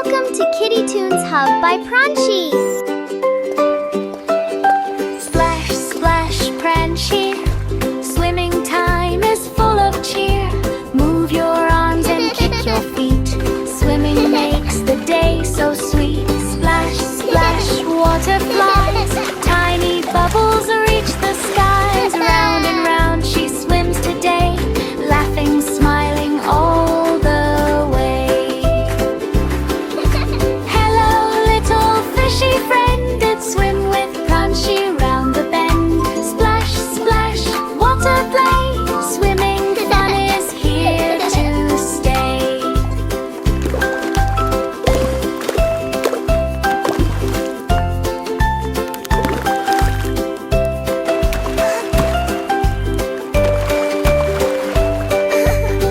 Welcome to Kiddie Toons Hub by Pranshi. Splash, splash, Pranshi. Swimming time is full of cheer. Move your arms and kick your feet. Swimming makes the day so sweet. Splash, splash, water flies. Tiny bubbles reach the skies. Round and round she swims today, laughing, smiling all the way. Hello, little fishy friend. It's swim with Pranshi round the bend. Splash, splash, water play. Swimming fun is here to stay.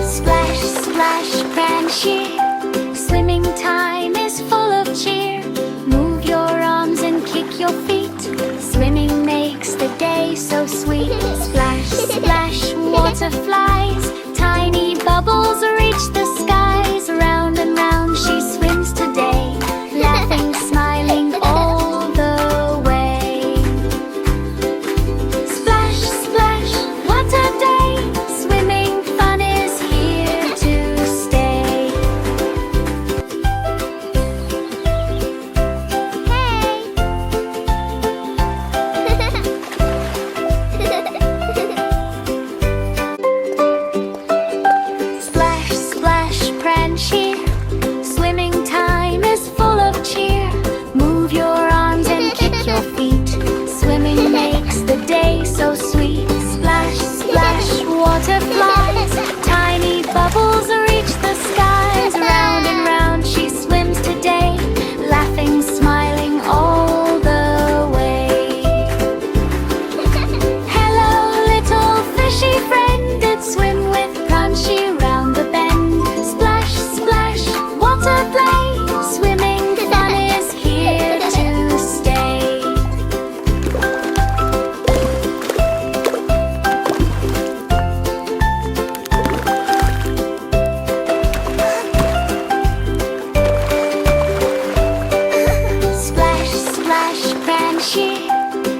Splash, splash, Pranshi. Swimming time is full of cheer. Move your arms and kick your feet. Swimming makes the day so sweet. Splash, splash, water flies. Tiny bubbles reach the skies. Round and round she swims today, laughing, smiling all the way. Splash, splash, what a day. Swimming fun is here to stay. Splash, splash, Pranshi. Swimming time is full of cheer. Move your arms and kick your feet. Swimming makes the day so sweet. Splash, splash, water flies. Tiny bubbles reach the skies. Round and round she swims today, laughing, smiling all the way. Hello, little fishy friend. It's swim with Pranshi round the bend. Splash, splash, water play. Swimming fun is here to stay. Splash, splash, Pranshi.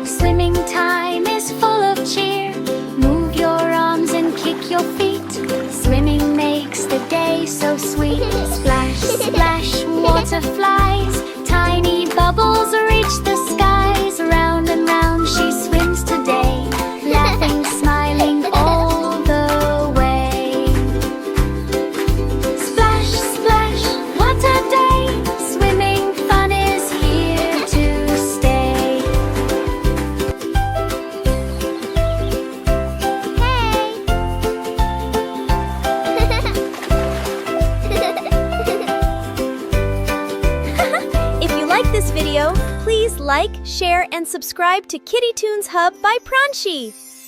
Swimming time is full of cheer. Move your arms and kick your feet. Swimming makes the day so sweet. Splash, splash, water flies. Tiny bubbles reach the skies. Round and round she swims today, laughing, smiling all the way. Splash, splash, what a day. Swimming fun is here to stay. If you like this video, please like, share, and subscribe to Kiddie Toons Hub by Pranshi.